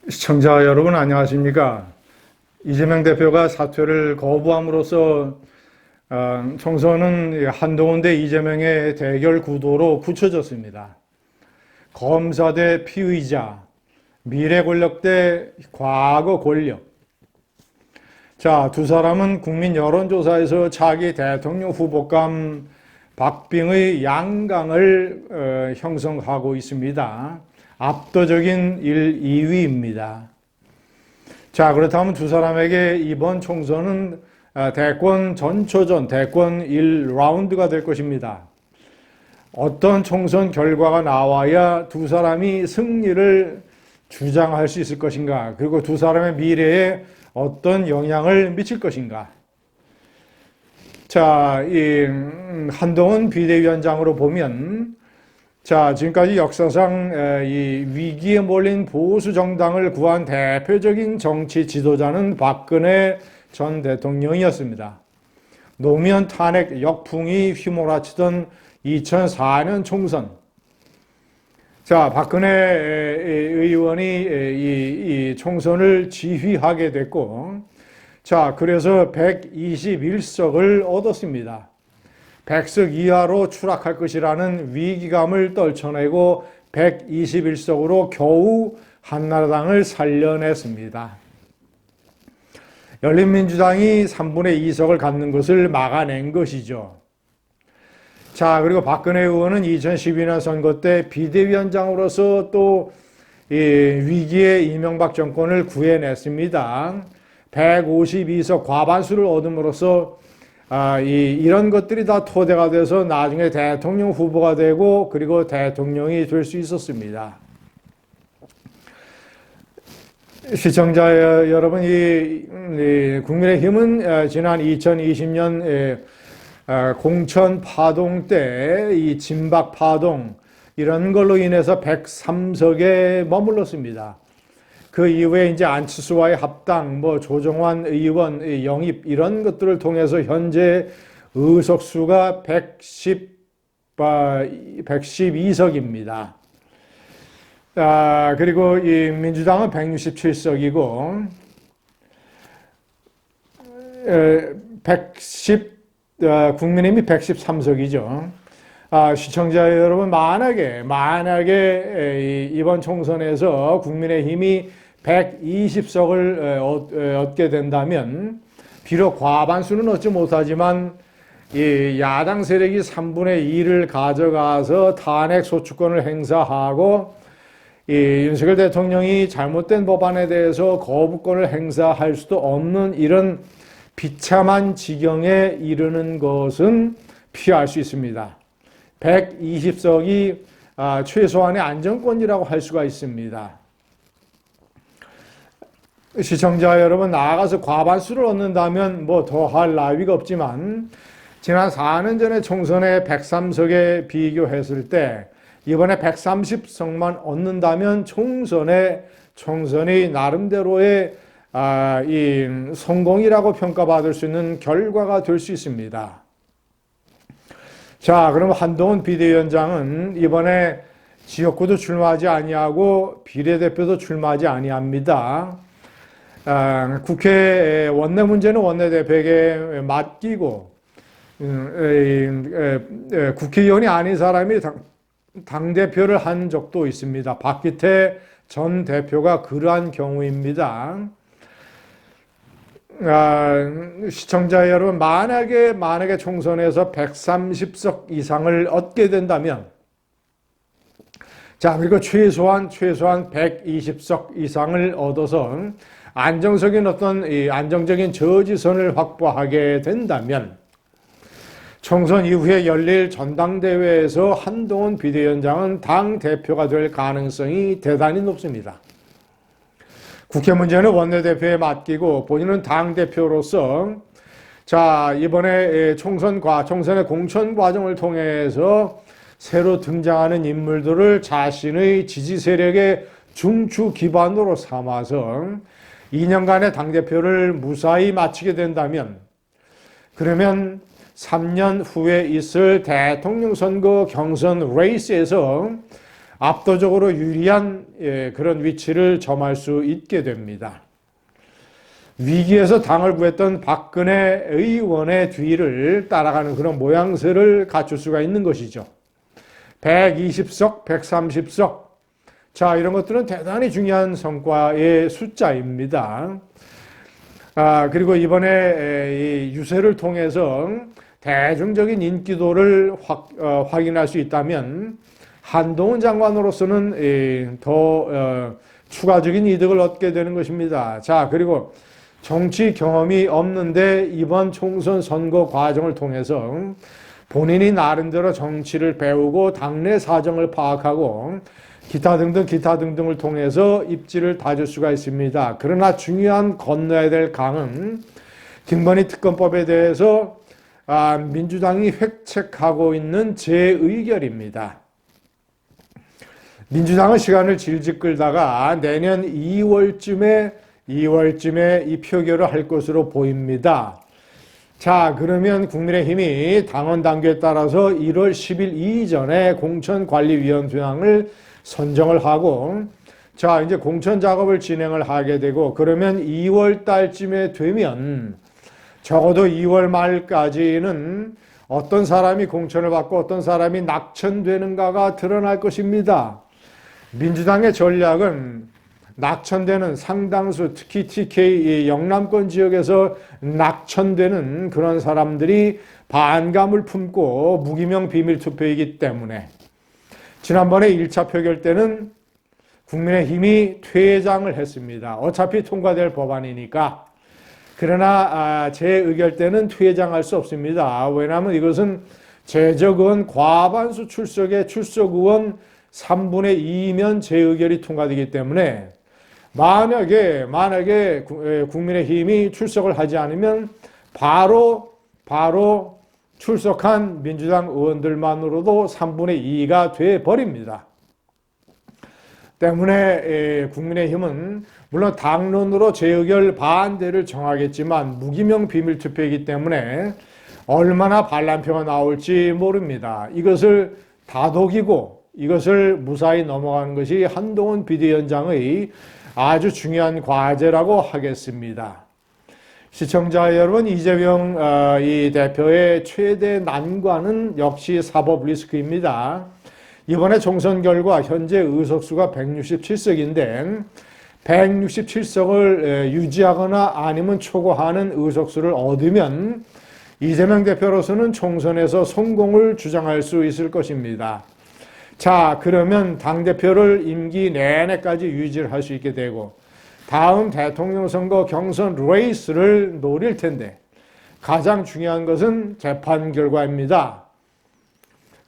시청자 여러분 안녕하십니까? 이재명 대표가 사퇴를 거부함으로써 총선은 한동훈 대 이재명의 대결 구도로 굳혀졌습니다. 검사 대 피의자, 미래 권력 대 과거 권력. 자, 두 사람은 국민 여론조사에서 차기 대통령 후보감 박빙의 양강을 형성하고 있습니다. 압도적인 1, 2위입니다. 자, 그렇다면 두 사람에게 이번 총선은 대권 전초전, 대권 1라운드가 될 것입니다. 어떤 총선 결과가 나와야 두 사람이 승리를 주장할 수 있을 것인가, 그리고 두 사람의 미래에 어떤 영향을 미칠 것인가. 자, 이 한동훈 비대위원장으로 보면 자, 지금까지 역사상 이 위기에 몰린 보수 정당을 구한 대표적인 정치 지도자는 박근혜 전 대통령이었습니다. 노무현 탄핵 역풍이 휘몰아치던 2004년 총선. 자, 박근혜 의원이 이 총선을 지휘하게 됐고, 자, 그래서 121석을 얻었습니다. 100석 이하로 추락할 것이라는 위기감을 떨쳐내고 121석으로 겨우 한나라당을 살려냈습니다. 열린민주당이 3분의 2석을 갖는 것을 막아낸 것이죠. 자, 그리고 박근혜 의원은 2012년 선거 때 비대위원장으로서 또 위기의 이명박 정권을 구해냈습니다. 152석 과반수를 얻음으로써 이런 것들이 다 토대가 돼서 나중에 대통령 후보가 되고 그리고 대통령이 될 수 있었습니다. 시청자 여러분, 국민의힘은 지난 2020년 공천 파동 때 이 진박 파동 이런 걸로 인해서 103석에 머물렀습니다. 그 이후에 이제 안철수와의 합당, 조정환 의원 영입 이런 것들을 통해서 현재 의석수가 112석입니다. 그리고 이 민주당은 167석이고, 국민의힘이 113석이죠. 시청자 여러분, 만약에 이번 총선에서 국민의힘이 120석을 얻게 된다면, 비록 과반수는 얻지 못하지만 이 야당 세력이 3분의 2를 가져가서 탄핵 소추권을 행사하고 이 윤석열 대통령이 잘못된 법안에 대해서 거부권을 행사할 수도 없는 이런 비참한 지경에 이르는 것은 피할 수 있습니다. 120석이 최소한의 안정권이라고 할 수가 있습니다. 시청자 여러분, 나아가서 과반수를 얻는다면 더 할 나위가 없지만 지난 4년 전에 총선에 103석에 비교했을 때 이번에 130석만 얻는다면 총선이 나름대로의 이 성공이라고 평가받을 수 있는 결과가 될 수 있습니다. 자, 그럼 한동훈 비대위원장은 이번에 지역구도 출마하지 아니하고 비례대표도 출마하지 아니합니다. 국회 원내 문제는 원내대표에게 맡기고 국회의원이 아닌 사람이 당대표를 한 적도 있습니다. 박기태 전 대표가 그러한 경우입니다. 시청자 여러분, 만약에 총선에서 130석 이상을 얻게 된다면, 자, 그리고 최소한 120석 이상을 얻어서 안정적인 저지선을 확보하게 된다면, 총선 이후에 열릴 전당대회에서 한동훈 비대위원장은 당대표가 될 가능성이 대단히 높습니다. 국회 문제는 원내대표에 맡기고 본인은 당대표로서 자, 이번에 총선의 공천 과정을 통해서 새로 등장하는 인물들을 자신의 지지 세력의 중추 기반으로 삼아서 2년간의 당대표를 무사히 마치게 된다면, 그러면 3년 후에 있을 대통령 선거 경선 레이스에서 압도적으로 유리한 그런 위치를 점할 수 있게 됩니다. 위기에서 당을 구했던 박근혜 의원의 뒤를 따라가는 그런 모양새를 갖출 수가 있는 것이죠. 120석, 130석. 자, 이런 것들은 대단히 중요한 성과의 숫자입니다. 그리고 이번에 이 유세를 통해서 대중적인 인기도를 확인할 수 있다면 한동훈 장관으로서는 더 추가적인 이득을 얻게 되는 것입니다. 자, 그리고 정치 경험이 없는데 이번 총선 선거 과정을 통해서 본인이 나름대로 정치를 배우고 당내 사정을 파악하고 기타 등등을 통해서 입지를 다질 수가 있습니다. 그러나 중요한 건너야 될 강은 김건희 특검법에 대해서 민주당이 획책하고 있는 재의결입니다. 민주당은 시간을 질질 끌다가 내년 2월쯤에 이 표결을 할 것으로 보입니다. 자, 그러면 국민의힘이 당원 당규에 따라서 1월 10일 이전에 공천관리위원장을 선정을 하고, 자, 이제 공천 작업을 진행을 하게 되고, 그러면 2월 달쯤에 되면 적어도 2월 말까지는 어떤 사람이 공천을 받고 어떤 사람이 낙천되는가가 드러날 것입니다. 민주당의 전략은 낙천되는 상당수, 특히 TK 영남권 지역에서 낙천되는 그런 사람들이 반감을 품고 무기명 비밀투표이기 때문에 지난번에 1차 표결 때는 국민의힘이 퇴장을 했습니다. 어차피 통과될 법안이니까. 그러나 재의결 때는 퇴장할 수 없습니다. 왜냐하면 이것은 재적의원 과반수 출석의 출석의원 3분의 2면 재의결이 통과되기 때문에 만약에 국민의힘이 출석을 하지 않으면 바로 출석한 민주당 의원들만으로도 3분의 2가 돼버립니다. 때문에 국민의힘은 물론 당론으로 재의결 반대를 정하겠지만 무기명 비밀투표이기 때문에 얼마나 반란표가 나올지 모릅니다. 이것을 다독이고 이것을 무사히 넘어가는 것이 한동훈 비대위원장의 아주 중요한 과제라고 하겠습니다. 시청자 여러분, 이재명 이 대표의 최대 난관은 역시 사법 리스크입니다. 이번에 총선 결과 현재 의석수가 167석인데 167석을 유지하거나 아니면 초과하는 의석수를 얻으면 이재명 대표로서는 총선에서 성공을 주장할 수 있을 것입니다. 자, 그러면 당대표를 임기 내내까지 유지를 할 수 있게 되고 다음 대통령 선거 경선 레이스를 노릴 텐데 가장 중요한 것은 재판 결과입니다.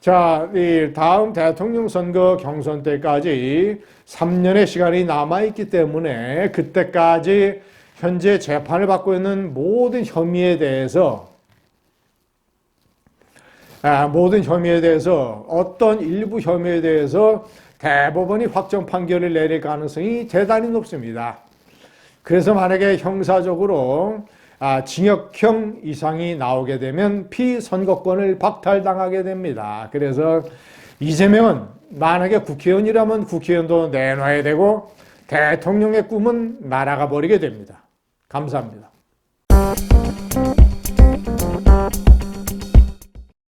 자, 이 다음 대통령 선거 경선 때까지 3년의 시간이 남아있기 때문에 그때까지 현재 재판을 받고 있는 모든 혐의에 대해서 어떤 일부 혐의에 대해서 대법원이 확정 판결을 내릴 가능성이 대단히 높습니다. 그래서 만약에 형사적으로 징역형 이상이 나오게 되면 피선거권을 박탈당하게 됩니다. 그래서 이재명은 만약에 국회의원이라면 국회의원도 내놔야 되고 대통령의 꿈은 날아가 버리게 됩니다. 감사합니다.